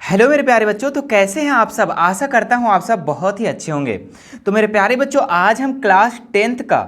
Hello मेरे प्यारे बच्चों, तो कैसे हैं आप सब। आशा करता हूं आप सब बहुत ही अच्छे होंगे। तो मेरे प्यारे बच्चों, आज हम क्लास 10th का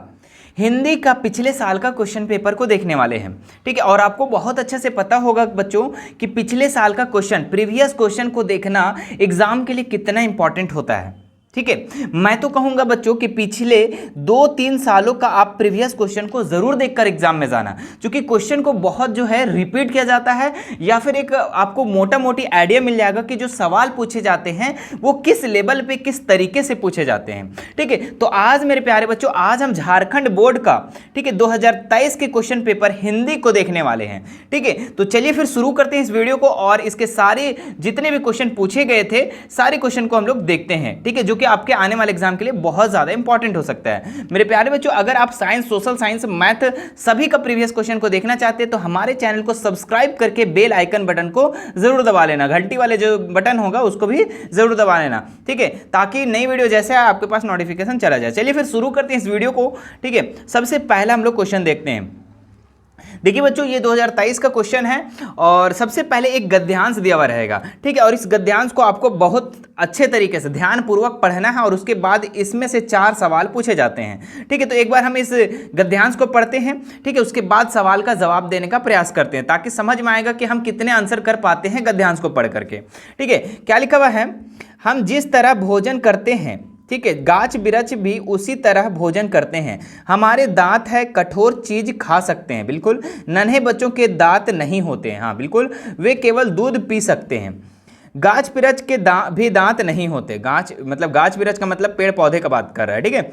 हिंदी का पिछले साल का क्वेश्चन पेपर को देखने वाले हैं। ठीक है, और आपको बहुत अच्छे से पता होगा बच्चों कि पिछले साल का क्वेश्चन, प्रीवियस क्वेश्चन को देखना एग्जाम के लिए कितना इंपॉर्टेंट होता है। ठीक है, मैं तो कहूंगा बच्चों कि पिछले 2-3 सालों का आप प्रीवियस क्वेश्चन को जरूर देखकर एग्जाम में जाना, क्योंकि क्वेश्चन को बहुत जो है रिपीट किया जाता है, या फिर एक आपको मोटा मोटी आइडिया मिल जाएगा कि जो सवाल पूछे जाते हैं वो किस लेवल पे किस तरीके से पूछे जाते हैं। ठीक है, तो आज मेरे प्यारे बच्चों, आज हम झारखंड बोर्ड का, ठीक है, 2023 के क्वेश्चन पेपर हिंदी को देखने वाले हैं। ठीक है, तो चलिए फिर शुरू करते हैं इस वीडियो को, और इसके सारे जितने भी क्वेश्चन पूछे गए थे सारे क्वेश्चन को हम लोग देखते हैं। ठीक है, जो कि आपके आने वाले एग्जाम के लिए बहुत ज्यादा इंपॉर्टेंट हो सकता है। मेरे प्यारे बच्चों, अगर आप साइंस, सोशल साइंस, मैथ सभी का प्रीवियस क्वेश्चन को देखना चाहते हैं तो हमारे चैनल को सब्सक्राइब करके बेल आइकन बटन को जरूर दबा लेना, घंटी वाले जो बटन होगा उसको भी जरूर दबा लेना। ठीक है, ताकि नई वीडियो जैसे आपके पास नोटिफिकेशन चला जाए। चलिए फिर शुरू करते हैं इस वीडियो को। ठीक है, सबसे पहला हम लोग क्वेश्चन देखते हैं। देखिए बच्चों, ये 2023 का क्वेश्चन है और सबसे पहले एक गद्यांश दिया हुआ रहेगा। ठीक है, और इस गद्यांश को आपको बहुत अच्छे तरीके से ध्यानपूर्वक पढ़ना है, और उसके बाद इसमें से 4 सवाल पूछे जाते हैं। ठीक है, तो एक बार हम इस गद्यांश को पढ़ते हैं। ठीक है, उसके बाद सवाल का जवाब देने का प्रयास करते हैं, ताकि समझ में आएगा कि हम कितने आंसर कर पाते हैं गद्यांश को पढ़ करके। ठीक है, क्या लिखा हुआ है? हम जिस तरह भोजन करते हैं, ठीक है, गाछ बिरछ भी उसी तरह भोजन करते हैं। हमारे दांत है, कठोर चीज खा सकते हैं, बिल्कुल। नन्हे बच्चों के दांत नहीं होते हैं, हाँ बिल्कुल, वे केवल दूध पी सकते हैं। गाछ बिरछ के भी दांत नहीं होते। गाछ बिरछ का मतलब पेड़ पौधे का बात कर रहा है। ठीक है,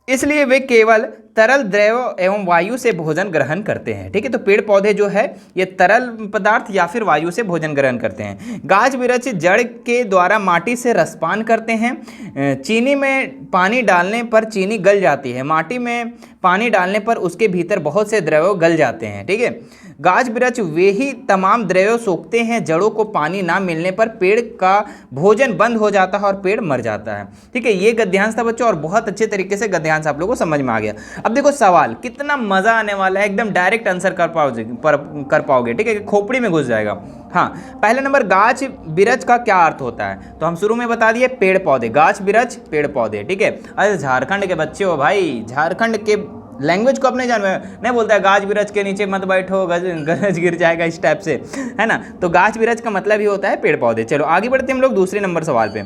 इसलिए वे केवल तरल द्रव एवं वायु से भोजन ग्रहण करते हैं। ठीक है, तो पेड़ पौधे जो है ये तरल पदार्थ या फिर वायु से भोजन ग्रहण करते हैं। गाछ बिरछ जड़ के द्वारा माटी से रसपान करते हैं। चीनी में पानी डालने पर चीनी गल जाती है। माटी में पानी डालने पर उसके भीतर बहुत से द्रव गल जाते हैं। ठीक है, गाछ बिरछ वे ही तमाम द्रव्य सोखते हैं। जड़ों को पानी ना मिलने पर पेड़ का भोजन बंद हो जाता है और पेड़ मर जाता है। ठीक है, ये गद्यांश था बच्चों, और बहुत अच्छे तरीके से गद्यांश आप लोगों को समझ में आ गया। अब देखो सवाल कितना मजा आने वाला है, एकदम डायरेक्ट आंसर कर पाओगे। ठीक है, खोपड़ी में घुस जाएगा। हाँ, पहला नंबर, गाछ बिरछ का क्या अर्थ होता है? तो हम शुरू में बता दिए, पेड़ पौधे। गाछ बिरछ पेड़ पौधे। ठीक है, अरे झारखंड के बच्चे हो भाई, झारखंड के लैंग्वेज को अपने जान में नहीं बोलता है गाछ बिरछ के नीचे मत बैठो, गरज गिर जाएगा, इस टाइप से, है ना। तो गाछ बिरछ का मतलब ही होता है पेड़ पौधे। चलो आगे बढ़ते हैं हम लोग दूसरे नंबर सवाल पे।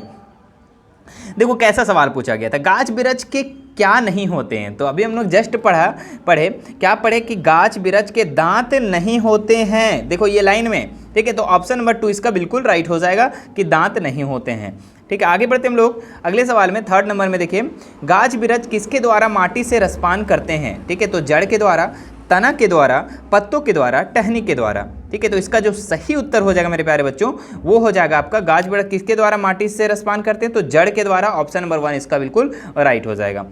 देखो कैसा सवाल पूछा गया था, गाछ बिरछ के क्या नहीं होते हैं। तो अभी हम लोग जस्ट पढ़े कि गाछ बिरछ के दांत नहीं होते हैं। देखो ये लाइन में। ठीक है, तो ऑप्शन नंबर 2 इसका बिल्कुल राइट हो जाएगा कि दांत नहीं होते हैं। ठीक है, आगे बढ़ते हम लोग अगले सवाल में। 3rd नंबर में देखिए, गाछ बिरछ किसके द्वारा माटी से रसपान करते हैं? ठीक है, तो जड़ के द्वारा, तना के द्वारा, पत्तों के द्वारा, टहनी के द्वारा। ठीक है, तो इसका जो सही उत्तर हो जाएगा मेरे प्यारे बच्चों, वो हो जाएगा आपका गाछ बिरछ किसके द्वारा माटी से रसपान करते हैं? तो जड़ के द्वारा। ऑप्शन नंबर 1 इसका बिल्कुल राइट हो जाएगा।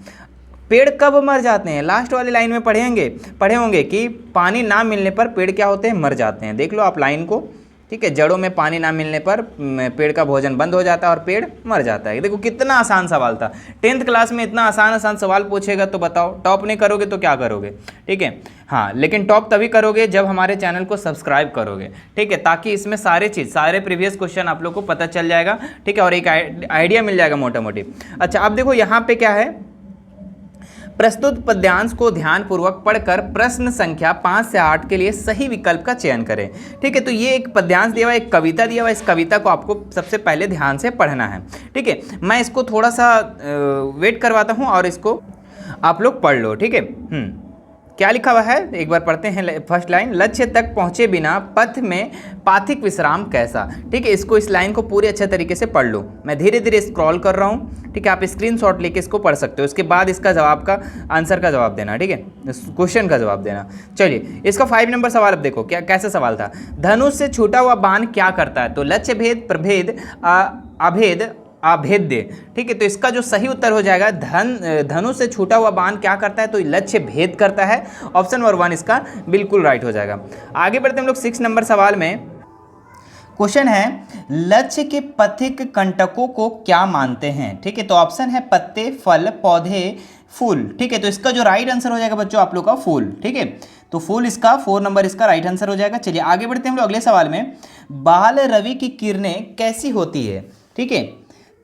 पेड़ कब मर जाते हैं? लास्ट वाली लाइन में पढ़े होंगे कि पानी ना मिलने पर पेड़ क्या होते हैं? मर जाते हैं। देख लो आप लाइन को। ठीक है, जड़ों में पानी ना मिलने पर पेड़ का भोजन बंद हो जाता है और पेड़ मर जाता है। देखो कितना आसान सवाल था। 10th क्लास में इतना आसान सवाल पूछेगा तो बताओ, टॉप नहीं करोगे तो क्या करोगे? ठीक है, हाँ, लेकिन टॉप तभी करोगे जब हमारे चैनल को सब्सक्राइब करोगे। ठीक है, ताकि इसमें सारे प्रीवियस क्वेश्चन आप लोग को पता चल जाएगा। ठीक है, और एक आइडिया मिल जाएगा मोटा मोटी। अच्छा, अब देखो यहाँ पे क्या है, प्रस्तुत पद्यांश को ध्यानपूर्वक पढ़कर प्रश्न संख्या 5 से 8 के लिए सही विकल्प का चयन करें। ठीक है, तो ये एक पद्यांश दिया हुआ, एक कविता दिया हुआ। इस कविता को आपको सबसे पहले ध्यान से पढ़ना है। ठीक है, मैं इसको थोड़ा सा वेट करवाता हूँ और इसको आप लोग पढ़ लो। ठीक है, क्या लिखा हुआ है एक बार पढ़ते हैं। फर्स्ट लाइन, लक्ष्य तक पहुंचे बिना पथ में पाथिक विश्राम कैसा। ठीक है, इस लाइन को पूरे अच्छे तरीके से पढ़ लो। मैं धीरे धीरे स्क्रॉल कर रहा हूं। ठीक है, आप स्क्रीनशॉट लेके इसको पढ़ सकते हो। उसके बाद इसका जवाब का आंसर का जवाब देना। ठीक है, क्वेश्चन का जवाब देना। चलिए, इसका 5 नंबर सवाल अब देखो कैसा सवाल था। धनुष से छूटा हुआ बाण क्या करता है? तो लक्ष्य भेद, प्रभेद, अभेद, अभेद्य। ठीक है, तो इसका जो सही उत्तर हो जाएगा, धनुष से छूटा हुआ बाण क्या करता है? तो लक्ष्य भेद करता है। ऑप्शन नंबर 1 इसका बिल्कुल राइट हो जाएगा। आगे बढ़ते हम लोग 6 नंबर सवाल में। क्वेश्चन है, लक्ष्य के पथिक कंटकों को क्या मानते हैं? ठीक है, तो ऑप्शन है पत्ते, फल, पौधे, फूल। ठीक है, तो इसका जो राइट आंसर हो जाएगा बच्चों आप लोग का फूल। ठीक है, तो फूल इसका 4 नंबर इसका राइट आंसर हो जाएगा। चलिए आगे बढ़ते हैं हम लोग अगले सवाल में। बाल रवि की किरणें कैसी होती है? ठीक है,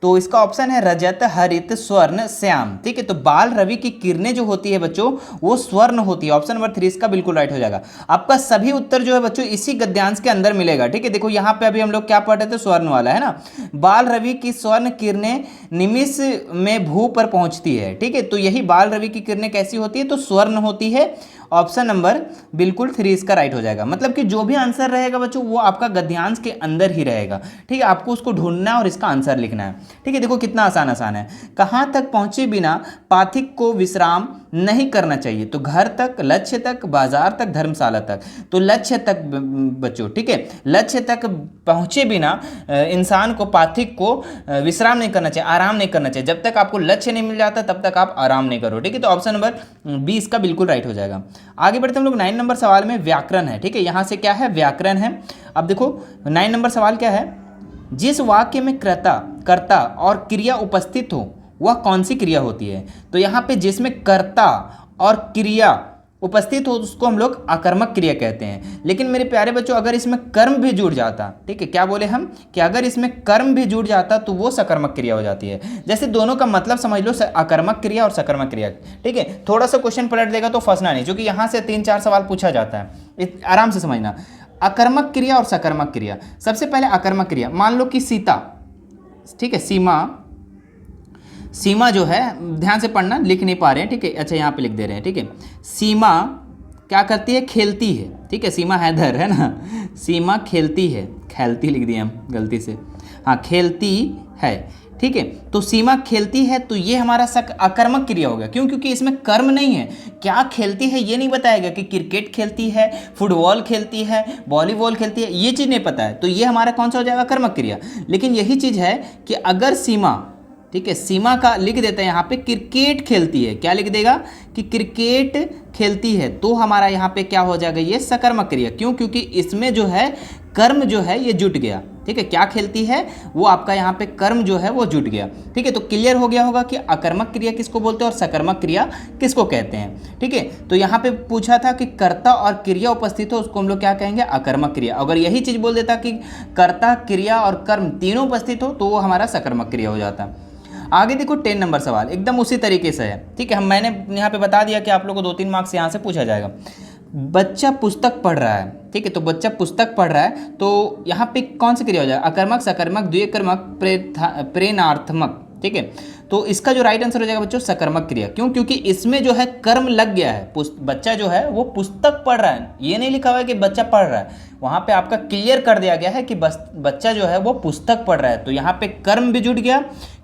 तो इसका ऑप्शन है रजत, हरित, स्वर्ण, श्याम। ठीक है, तो बाल रवि की किरणें जो होती है बच्चों वो स्वर्ण होती है। ऑप्शन नंबर 3 इसका बिल्कुल राइट हो जाएगा। आपका सभी उत्तर जो है बच्चों इसी गद्यांश के अंदर मिलेगा। ठीक है, देखो यहाँ पे अभी हम लोग क्या पढ़ रहे थे, स्वर्ण वाला है ना। बाल रवि की स्वर्ण किरणें निमिष में भू पर पहुंचती है। ठीक है, तो यही बाल रवि की किरणें कैसी होती है, तो स्वर्ण होती है। ऑप्शन नंबर बिल्कुल 3 इसका राइट हो जाएगा। मतलब कि जो भी आंसर रहेगा बच्चों वो आपका गद्यांश के अंदर ही रहेगा। ठीक है, आपको उसको ढूंढना है और इसका आंसर लिखना है। ठीक है, देखो कितना आसान आसान है। कहाँ तक पहुंचे बिना पाठक को विश्राम नहीं करना चाहिए? तो घर तक, लक्ष्य तक, बाजार तक, धर्मशाला तक। तो लक्ष्य तक बच्चों। ठीक है, लक्ष्य तक पहुंचे बिना इंसान को, पाठक को विश्राम नहीं करना चाहिए, आराम नहीं करना चाहिए। जब तक आपको लक्ष्य नहीं मिल जाता तब तक आप आराम नहीं करो। ठीक है, तो ऑप्शन नंबर 20 का बिल्कुल राइट हो जाएगा। आगे बढ़ते हम लोग 9 नंबर सवाल में। व्याकरण है। ठीक है, यहां से क्या है, व्याकरण है। अब देखो 9 नंबर सवाल क्या है, जिस वाक्य में कर्ता और क्रिया उपस्थित हो वह कौन सी क्रिया होती है? तो यहाँ पे जिसमें कर्ता और क्रिया उपस्थित हो उसको हम लोग आकर्मक क्रिया कहते हैं। लेकिन मेरे प्यारे बच्चों अगर इसमें कर्म भी जुड़ जाता, ठीक है, क्या बोले हम कि अगर इसमें कर्म भी जुड़ जाता तो वो सकर्मक क्रिया हो जाती है। जैसे दोनों का मतलब समझ लो, आकर्मक क्रिया और सकर्मक क्रिया। ठीक है, थोड़ा सा क्वेश्चन पलट देगा तो फंसना नहीं, क्योंकि यहाँ से 3-4 सवाल पूछा जाता है, आराम से समझना। आकर्मक क्रिया और सकर्मक क्रिया। सबसे पहले आकर्मक क्रिया, मान लो कि सीता, ठीक है, सीमा जो है, ध्यान से पढ़ना, लिख नहीं पा रहे हैं। ठीक है, अच्छा यहाँ पे लिख दे रहे हैं। ठीक है, सीमा क्या करती है, खेलती है। ठीक है, सीमा हैदर है ना, सीमा खेलती है, खेलती लिख दिया हम गलती से, हाँ खेलती है। ठीक है, तो सीमा खेलती है, तो ये हमारा आकर्मक क्रिया हो गया। क्यों? क्योंकि इसमें कर्म नहीं है। क्या खेलती है ये नहीं बताएगा कि क्रिकेट खेलती है, फुटबॉल खेलती है, वॉलीबॉल खेलती है, ये चीज़ नहीं पता है, तो ये हमारा कौन सा हो जाएगा, कर्मक क्रिया। लेकिन यही चीज़ है कि अगर सीमा, ठीक है, सीमा का लिख देता है यहाँ पे क्रिकेट खेलती है, क्या लिख देगा कि क्रिकेट खेलती है, तो हमारा यहाँ पे क्या हो जाएगा, ये सकर्मक क्रिया। क्यों? क्योंकि इसमें जो है कर्म जो है ये जुट गया। ठीक है, क्या खेलती है, वो आपका यहाँ पे कर्म जो है वो जुट गया। ठीक है, तो क्लियर हो गया होगा कि अकर्मक क्रिया किसको बोलते हैं और सकर्मक क्रिया किसको कहते हैं। ठीक है, तो यहाँ पे पूछा था कि कर्ता और क्रिया उपस्थित हो उसको हम लोग क्या कहेंगे, अकर्मक क्रिया। अगर यही चीज़ बोल देता कि कर्ता, क्रिया और कर्म तीनों उपस्थित हो तो वो हमारा सकर्मक क्रिया हो जाता। आगे देखो 10 नंबर सवाल एकदम उसी तरीके से है। ठीक है, मैंने यहाँ पे बता दिया कि आप लोग को 2-3 मार्क्स यहाँ से पूछा जाएगा। बच्चा पुस्तक पढ़ रहा है। ठीक है, तो बच्चा पुस्तक पढ़ रहा है, तो यहाँ पे कौन सी क्रिया हो जाएगा, अकर्मक, सकर्मक, द्विकर्मक, प्रेरणार्थमक। ठीक है, तो इसका जो राइट आंसर हो जाएगा बच्चों सकर्मक क्रिया। क्यों? क्योंकि इसमें जो है कर्म लग गया है। बच्चा जो है वो पुस्तक पढ़ रहा है, ये नहीं लिखा हुआ है कि बच्चा पढ़ रहा है, वहाँ पे आपका क्लियर कर दिया गया है कि बच्चा जो है वो पुस्तक पढ़ रहा है। तो यहाँ पे कर्म भी जुट गया,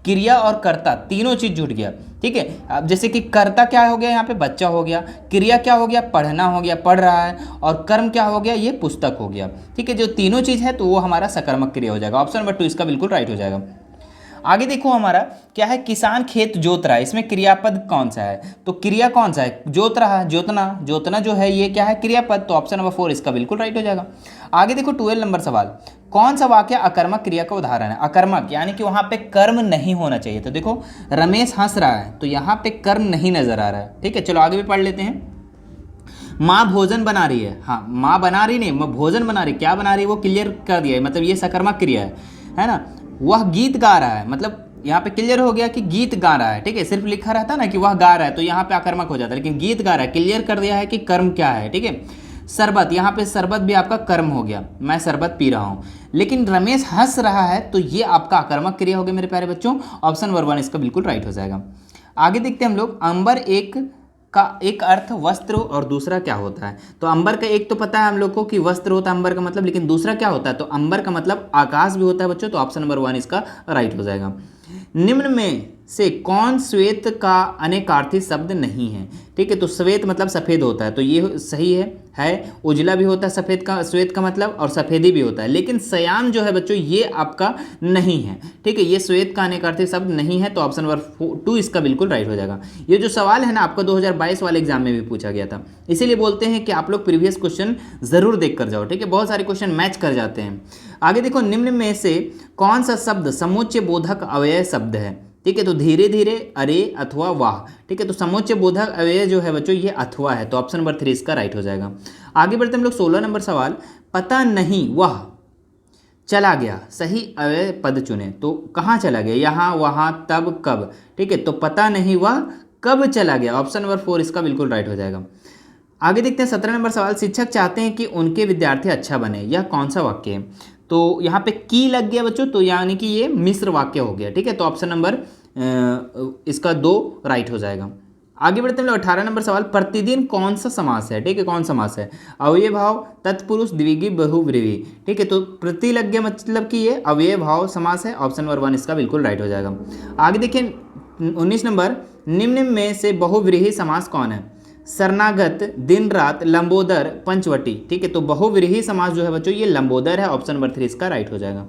क्रिया और कर्ता तीनों चीज जुट गया। ठीक है, अब जैसे कि कर्ता क्या हो गया, यहाँ पे बच्चा हो गया, क्रिया क्या हो गया, पढ़ना हो गया, पढ़ रहा है, और कर्म क्या हो गया, ये पुस्तक हो गया। ठीक है, जो तीनों चीज है तो वो हमारा सकर्मक क्रिया हो जाएगा। ऑप्शन नंबर 2 इसका बिल्कुल राइट हो जाएगा। आगे देखो हमारा क्या है, किसान खेत जोत रहा है, इसमें क्रियापद कौन सा है, तो क्रिया कौन सा है, जोत रहा है, जोतना, जोतना जो है ये क्या है, क्रियापद। तो ऑप्शन नंबर 4 इसका बिल्कुल राइट हो जाएगा। आगे देखो 12 नंबर सवाल, कौन सा वाक्य अकर्मक क्रिया का उदाहरण है। अकर्मक यानी कि वहां पे कर्म नहीं होना चाहिए। तो देखो रमेश हंस रहा है, तो यहाँ पे कर्म नहीं नजर आ रहा है। ठीक है, चलो आगे भी पढ़ लेते हैं। माँ भोजन बना रही है, हाँ माँ बना रही नहीं, माँ भोजन बना रही, क्या बना रही है वो क्लियर कर दिया है, मतलब ये सकर्मक क्रिया है ना। वह गीत गा रहा है, मतलब यहाँ पे क्लियर हो गया कि गीत गा रहा है। ठीक है, सिर्फ लिखा रहता ना कि वह गा रहा है तो यहाँ पे अकर्मक हो जाता है, लेकिन गीत गा रहा है क्लियर कर दिया है कि कर्म क्या है। ठीक है, शरबत, यहाँ पे शरबत भी आपका कर्म हो गया, मैं शरबत पी रहा हूँ। लेकिन रमेश हंस रहा है तो ये आपका अकर्मक क्रिया हो गया मेरे प्यारे बच्चों। ऑप्शन नंबर 1 इसका बिल्कुल राइट हो जाएगा। आगे देखते हैं हम लोग, अंबर का एक अर्थ वस्त्र और दूसरा क्या होता है। तो अंबर का एक तो पता है हम लोग को कि वस्त्र होता है अंबर का मतलब, लेकिन दूसरा क्या होता है, तो अंबर का मतलब आकाश भी होता है बच्चों। तो ऑप्शन नंबर 1 इसका राइट हो जाएगा। निम्न में से कौन श्वेत का अनेकार्थी शब्द नहीं है। ठीक है, तो श्वेत मतलब सफ़ेद होता है, तो ये सही है। उजला भी होता है सफ़ेद का, श्वेत का मतलब, और सफ़ेदी भी होता है। लेकिन श्याम जो है बच्चों ये आपका नहीं है। ठीक है, ये श्वेत का अनेकार्थी शब्द नहीं है। तो ऑप्शन नंबर 2 इसका बिल्कुल राइट हो जाएगा। ये जो सवाल है ना आपका 2022 वाले एग्जाम में भी पूछा गया था, इसीलिए बोलते हैं कि आप लोग प्रीवियस क्वेश्चन जरूर देख कर जाओ। ठीक है, बहुत सारे क्वेश्चन मैच कर जाते हैं। आगे देखो, निम्न में से कौन सा शब्द समुच्चय बोधक अव्यय शब्द है। ठीक है, तो धीरे धीरे, अरे अथवा वाह। ठीक है, तो समुच्चय बोधक अव्यय जो है बच्चों ये अथवा है, तो ऑप्शन नंबर 3 इसका राइट हो जाएगा। आगे बढ़ते हम लोग 16 नंबर सवाल, पता नहीं वह चला गया, सही अव्यय पद चुने। तो कहाँ चला गया, यहाँ, वहाँ, तब, कब। ठीक है, तो पता नहीं वह कब चला गया, ऑप्शन नंबर 4 इसका बिल्कुल राइट हो जाएगा। आगे देखते हैं 17 नंबर सवाल, शिक्षक चाहते हैं कि उनके विद्यार्थी अच्छा बने, यह कौन सा वाक्य है। तो यहाँ पे की लग गया बच्चों, तो यानी कि ये मिश्र वाक्य हो गया। ठीक है, तो ऑप्शन नंबर इसका 2 राइट हो जाएगा। आगे बढ़ते हैं 18 नंबर सवाल, प्रतिदिन कौन सा समास है। ठीक है, कौन समास है, अव्यय भाव, तत्पुरुष, द्विगु, बहुव्रीहि। ठीक है, तो प्रति लग गया मतलब कि ये अव्यय भाव समास है, ऑप्शन नंबर 1 इसका बिल्कुल राइट हो जाएगा। आगे देखिए 19 नंबर, निम्न में से बहुव्रीहि समास कौन है, शरणागत, दिन रात, लंबोदर, पंचवटी। ठीक है, तो बहुव्रीहि समास जो है बच्चों ये लंबोदर है, ऑप्शन नंबर 3 इसका राइट हो जाएगा।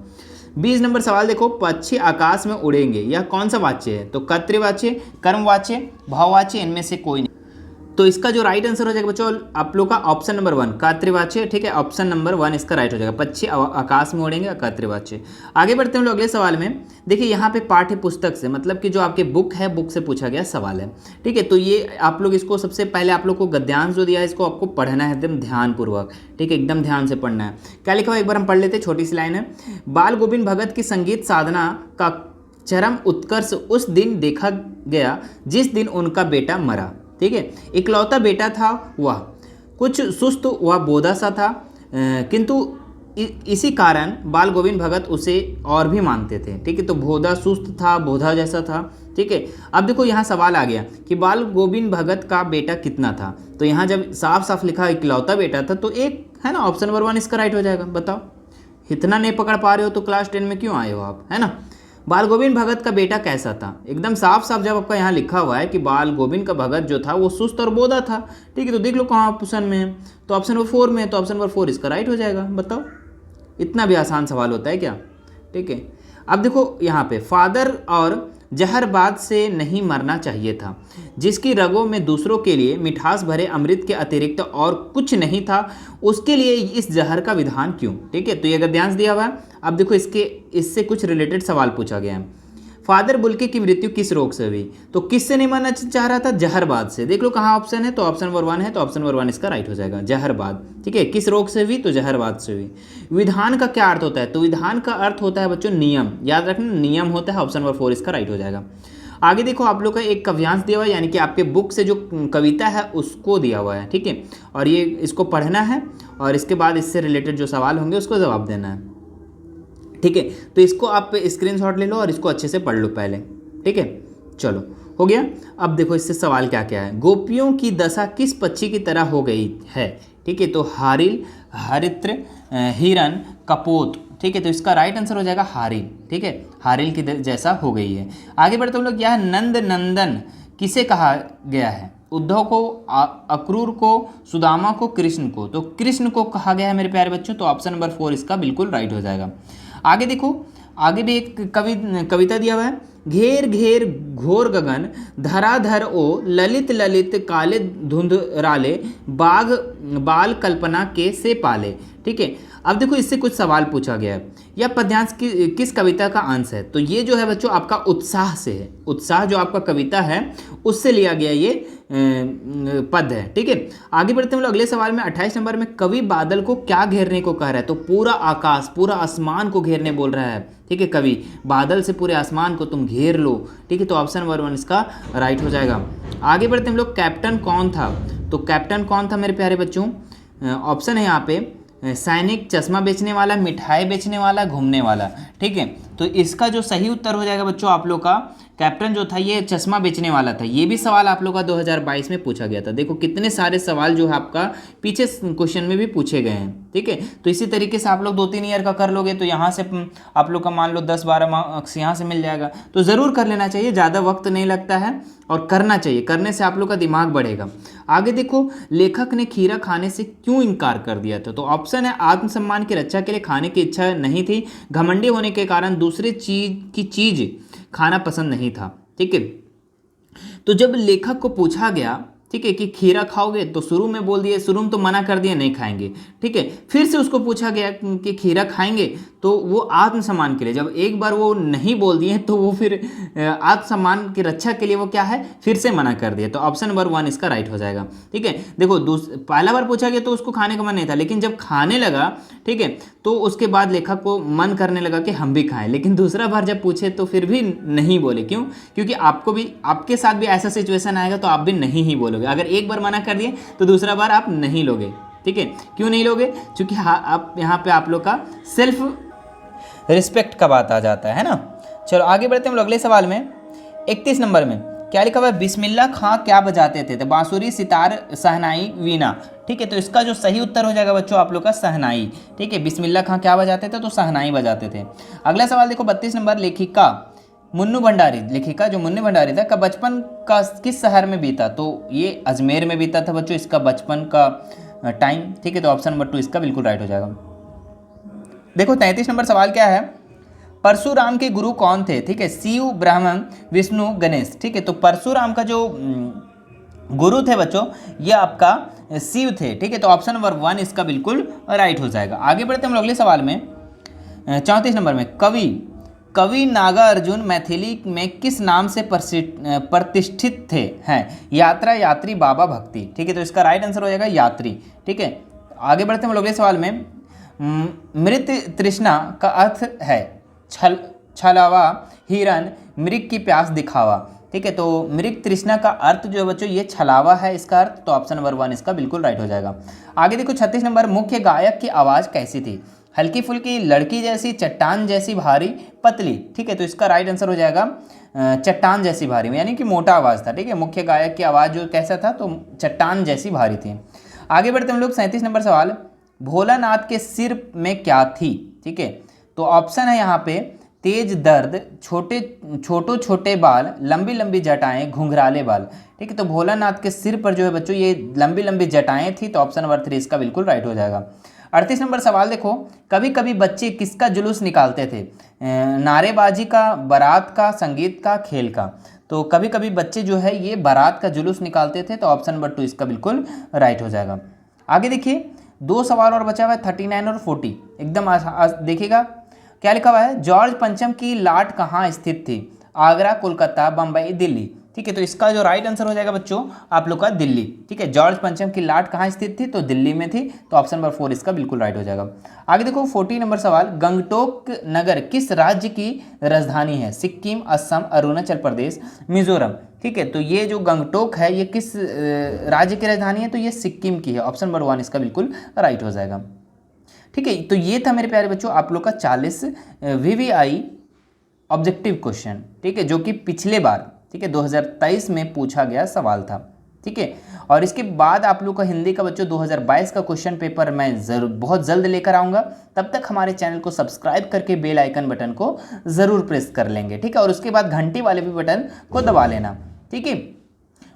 20 नंबर सवाल देखो, पक्षी आकाश में उड़ेंगे, यह कौन सा वाच्य है। तो कर्तृवाच्य, कर्मवाच्य, भाववाच्य, इनमें से कोई नहीं। तो इसका जो राइट आंसर हो जाएगा बच्चों आप लोग का ऑप्शन नंबर 1 कर्तृवाच्य। ठीक है, ऑप्शन नंबर 1 इसका राइट हो जाएगा, पक्षी आकाश में उड़ेंगे, कर्तृवाच्य। आगे बढ़ते हैं लोग अगले सवाल में। देखिए यहाँ पे पाठ्य पुस्तक से मतलब कि जो आपके बुक है, बुक से पूछा गया सवाल है। ठीक है, तो ये आप लोग इसको सबसे पहले आप लोग को गद्यांश जो दिया है इसको आपको पढ़ना है एकदम ध्यानपूर्वक। ठीक है, एकदम ध्यान से पढ़ना है। क्या लिखा हुआ एक बार हम पढ़ लेते हैं, छोटी सी लाइन है, बाल गोविंद भगत की संगीत साधना का चरम उत्कर्ष उस दिन देखा गया जिस दिन उनका बेटा मरा। ठीक है, इकलौता बेटा था वह, कुछ सुस्त वह बोधा सा था, किंतु इसी कारण बाल गोविंद भगत उसे और भी मानते थे। ठीक है, तो बोधा सुस्त था, बोधा जैसा था। ठीक है, अब देखो यहाँ सवाल आ गया कि बाल गोविंद भगत का बेटा कितना था। तो यहाँ जब साफ साफ लिखा इकलौता बेटा था तो एक है ना, ऑप्शन नंबर 1 इसका राइट हो जाएगा। बताओ, इतना नहीं पकड़ पा रहे हो तो क्लास 10 में क्यों आए हो आप, है ना। बाल गोविंद भगत का बेटा कैसा था, एकदम साफ साफ जब आपका यहाँ लिखा हुआ है कि बाल गोविंद का भगत जो था वो सुस्त और बोधा था। ठीक है, तो देख लो कहाँ ऑप्शन में है, तो ऑप्शन नंबर 4 में है, तो ऑप्शन नंबर 4 इसका राइट हो जाएगा। बताओ, इतना भी आसान सवाल होता है क्या। ठीक है, अब देखो यहाँ पे, फादर और जहरबाद से नहीं मरना चाहिए था, जिसकी रगों में दूसरों के लिए मिठास भरे अमृत के अतिरिक्त और कुछ नहीं था, उसके लिए इस जहर का विधान क्यों। ठीक है, तो ये गद्यांश दिया हुआ है। अब देखो इससे कुछ रिलेटेड सवाल पूछा गया है। फादर बुल्के की मृत्यु किस रोग से हुई, तो किससे नहीं मरना चाह रहा था, जहरबाद से। देख लो कहाँ ऑप्शन है, तो ऑप्शन नंबर 1 है, तो ऑप्शन नंबर 1 इसका राइट हो जाएगा, जहरबाद। ठीक है, किस रोग से हुई, तो जहरबाद से हुई। विधान का क्या अर्थ होता है, तो विधान का अर्थ होता है बच्चों नियम, याद रखना नियम होता है, ऑप्शन नंबर 4 इसका राइट हो जाएगा। आगे देखो आप लोग का एक काव्यांश दिया हुआ है, यानी कि आपके बुक से जो कविता है उसको दिया हुआ है। ठीक है, और ये इसको पढ़ना है और इसके बाद इससे रिलेटेड जो सवाल होंगे उसको जवाब देना है। ठीक है, तो इसको आप स्क्रीनशॉट ले लो और इसको अच्छे से पढ़ लो पहले। ठीक है, चलो हो गया। अब देखो इससे सवाल क्या क्या है, गोपियों की दशा किस पक्षी की तरह हो गई है। ठीक है, तो हारिल, हरित्र, हिरन, कपोत। ठीक है, तो इसका राइट आंसर हो जाएगा हारिल। ठीक है, हारिल की जैसा हो गई है। आगे बढ़ते हम लोग, यह नंद नंदन किसे कहा गया है, उद्धव को, अक्रूर को, सुदामा को, कृष्ण को। तो कृष्ण को कहा गया है मेरे प्यारे बच्चों, तो ऑप्शन नंबर 4 इसका बिल्कुल राइट हो जाएगा। आगे देखो, आगे भी एक कविता दिया हुआ है, घेर घेर घोर गगन, धराधर ओ, ललित ललित काले धुंधराले, बाग बाल कल्पना के से पाले। ठीक है, अब देखो इससे कुछ सवाल पूछा गया है, यह पद्यांश किस कविता का अंश है। तो ये जो है बच्चों आपका उत्साह से है, उत्साह जो आपका कविता है उससे लिया गया ये पद है। ठीक है, आगे बढ़ते हैं लोग अगले सवाल में। 28 नंबर में, कवि बादल को क्या घेरने को कह रहा है, तो पूरा आकाश, पूरा आसमान को घेरने बोल रहा है। ठीक है, कवि बादल से पूरे आसमान को तुम घेर लो। ठीक है, तो ऑप्शन नंबर 1 इसका राइट हो जाएगा। आगे बढ़ते हैं लोग, कैप्टन कौन था, तो कैप्टन कौन था मेरे प्यारे बच्चों, ऑप्शन है यहाँ पे, सैनिक, चश्मा बेचने वाला, मिठाई बेचने वाला, घूमने वाला। ठीक है, तो इसका जो सही उत्तर हो जाएगा बच्चों आप लोग का, कैप्टन जो था ये चश्मा बेचने वाला था। ये भी सवाल आप लोग का 2022 में पूछा गया था। देखो कितने सारे सवाल जो है आपका पीछे क्वेश्चन में भी पूछे गए हैं। ठीक है, तो इसी तरीके से आप लोग 2-3 ईयर का कर लोगे तो यहाँ से आप लोग का मान लो 10-12 मार्क्स यहाँ से मिल जाएगा। तो ज़रूर कर लेना चाहिए, ज़्यादा वक्त नहीं लगता है और करना चाहिए, करने से आप लोग का दिमाग बढ़ेगा। आगे देखो, लेखक ने खीरा खाने से क्यों इनकार कर दिया था, तो ऑप्शन है, आत्मसम्मान की रक्षा के लिए खाने की इच्छा नहीं थी, घमंडी होने के कारण दूसरे चीज खाना पसंद नहीं था। ठीक है, तो जब लेखक को पूछा गया ठीक है कि खीरा खाओगे, तो शुरू में बोल दिए, शुरू में तो मना कर दिया नहीं खाएंगे। ठीक है, फिर से उसको पूछा गया कि खीरा खाएंगे, तो वो आत्मसम्मान के लिए, जब एक बार वो नहीं बोल दिए तो वो फिर आत्मसम्मान की रक्षा के लिए वो क्या है, फिर से मना कर दिया। तो ऑप्शन नंबर 1 इसका राइट हो जाएगा। ठीक है, देखो पहला बार पूछा गया तो उसको खाने का मन नहीं था, लेकिन जब खाने लगा, ठीक है, तो उसके बाद लेखक को मन करने लगा कि हम भी खाएं। लेकिन दूसरा बार जब पूछे तो फिर भी नहीं बोले। क्यों? क्योंकि आपको भी, आपके साथ भी ऐसा सिचुएशन आएगा तो आप भी नहीं ही बोलोगे। अगर एक बार मना कर दिए तो दूसरा बार आप नहीं लोगे। ठीक है, क्यों नहीं लोगे? क्योंकि आप यहाँ पे आप लोग का सेल्फ रिस्पेक्ट का बात आ जाता है ना। चलो आगे बढ़ते हैं हम लोग अगले सवाल में। 31 नंबर में क्या लिखा हुआ है? बिस्मिल्लाह खां क्या बजाते थे? तो बांसुरी, सितार, शहनाई, वीणा। ठीक है, तो इसका जो सही उत्तर हो जाएगा बच्चों आप लोग का शहनाई। ठीक है, बिस्मिल्लाह खां क्या बजाते थे? तो शहनाई बजाते थे। अगला सवाल देखो 32 नंबर, लेखिका मुन्नू भंडारी, लेखिका जो मुन्नू भंडारी था का बचपन का किस शहर में बीता? तो ये अजमेर में बीता था बच्चों इसका बचपन का टाइम। ठीक है, तो ऑप्शन नंबर 2 इसका बिल्कुल राइट हो जाएगा। देखो 33 नंबर सवाल क्या है? परशुराम के गुरु कौन थे? ठीक है, शिव, ब्रह्म, विष्णु, गणेश। ठीक है, तो परशुराम का जो गुरु थे बच्चों ये आपका शिव थे। ठीक है, तो ऑप्शन नंबर 1 इसका बिल्कुल राइट हो जाएगा। आगे बढ़ते हम लोग अगले सवाल में 34 नंबर में, कवि नागार्जुन मैथिली में किस नाम से प्रतिष्ठित थे? हैं यात्रा, यात्री, बाबा, भक्ति। ठीक है, तो इसका राइट आंसर हो जाएगा यात्री। ठीक है, आगे बढ़ते हम लोग अगले सवाल में। मृत तृष्णा का अर्थ है छलावा, हिरन, मृग की प्यास दिखावा। ठीक है, तो मृग तृष्णा का अर्थ जो है बच्चों ये छलावा है इसका अर्थ। तो ऑप्शन नंबर 1 इसका बिल्कुल राइट हो जाएगा। आगे देखो 36 नंबर, मुख्य गायक की आवाज़ कैसी थी? हल्की फुल्की, लड़की जैसी, चट्टान जैसी, भारी, पतली। ठीक है, तो इसका राइट आंसर हो जाएगा चट्टान जैसी भारी, यानी कि मोटा आवाज़ था। ठीक है, मुख्य गायक की आवाज़ जो कैसा था? तो चट्टान जैसी भारी थी। आगे बढ़ते हम लोग 37 नंबर सवाल, भोलानाथ के सिर में क्या थी? ठीक है, तो ऑप्शन है यहाँ पे तेज दर्द, छोटे बाल, लंबी लंबी जटाएं, घुंघराले बाल। ठीक है, तो भोलानाथ के सिर पर जो है बच्चों ये लंबी लंबी जटाएं थी। तो ऑप्शन नंबर 3 इसका बिल्कुल राइट हो जाएगा। 38 नंबर सवाल देखो, कभी कभी बच्चे किसका जुलूस निकालते थे? नारेबाजी का, बारात का, संगीत का, खेल का। तो कभी कभी बच्चे जो है ये बारात का जुलूस निकालते थे। तो ऑप्शन नंबर 2 इसका बिल्कुल राइट हो जाएगा। आगे देखिए 2 सवाल और बचा हुआ है 39 और 40। एकदम देखिएगा क्या लिखा हुआ है? जॉर्ज पंचम की लाट कहाँ स्थित थी? आगरा, कोलकाता, बम्बई, दिल्ली। ठीक है, तो इसका जो राइट आंसर हो जाएगा बच्चों आप लोग का दिल्ली। ठीक है, जॉर्ज पंचम की लाट कहाँ स्थित थी? तो दिल्ली में थी। तो ऑप्शन नंबर 4 इसका बिल्कुल राइट हो जाएगा। आगे देखो 40 नंबर सवाल, गंगटोक नगर किस राज्य की राजधानी है? सिक्किम, असम, अरुणाचल प्रदेश, मिजोरम। ठीक है, तो ये जो गंगटोक है ये किस राज्य की राजधानी है? तो ये सिक्किम की है। ऑप्शन नंबर 1 इसका बिल्कुल राइट हो जाएगा। ठीक है, तो ये था मेरे प्यारे बच्चों आप लोग का 40 VVI ऑब्जेक्टिव क्वेश्चन। ठीक है, जो कि पिछले बार, ठीक है, 2023 में पूछा गया सवाल था। ठीक है, और इसके बाद आप लोग का हिंदी का बच्चों 2022 का क्वेश्चन पेपर मैं बहुत जल्द लेकर आऊँगा। तब तक हमारे चैनल को सब्सक्राइब करके बेल आइकन बटन को ज़रूर प्रेस कर लेंगे। ठीक है, और उसके बाद घंटी वाले भी बटन को दबा लेना। ठीक है,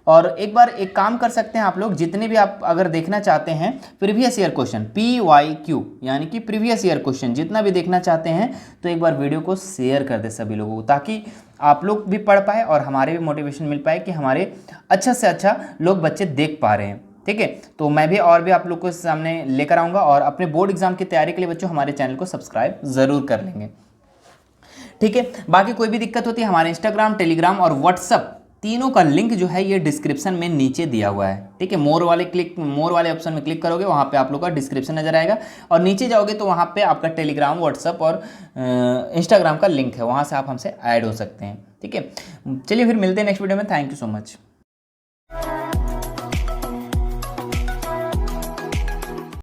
और एक बार एक काम कर सकते हैं आप लोग, जितने भी आप अगर देखना चाहते हैं प्रीवियस ईयर क्वेश्चन PYQ यानी कि प्रीवियस ईयर क्वेश्चन जितना भी देखना चाहते हैं तो एक बार वीडियो को शेयर कर दे सभी लोगों को, ताकि आप लोग भी पढ़ पाए और हमारे भी मोटिवेशन मिल पाए कि हमारे अच्छा से अच्छा लोग बच्चे देख पा रहे हैं। ठीक है, तो मैं भी और भी आप लोग को सामने लेकर आऊँगा और अपने बोर्ड एग्जाम की तैयारी के लिए बच्चों हमारे चैनल को सब्सक्राइब ज़रूर कर लेंगे। ठीक है, बाकी कोई भी दिक्कत होती है हमारे इंस्टाग्राम, टेलीग्राम और व्हाट्सअप तीनों का लिंक जो है ये डिस्क्रिप्शन में नीचे दिया हुआ है। ठीक है, मोर वाले ऑप्शन में क्लिक करोगे, वहाँ पे आप लोग का डिस्क्रिप्शन नजर आएगा और नीचे जाओगे तो वहाँ पे आपका टेलीग्राम, व्हाट्सअप और इंस्टाग्राम का लिंक है, वहाँ से आप हमसे ऐड हो सकते हैं। ठीक है, चलिए फिर मिलते हैं नेक्स्ट वीडियो में। Thank you so much.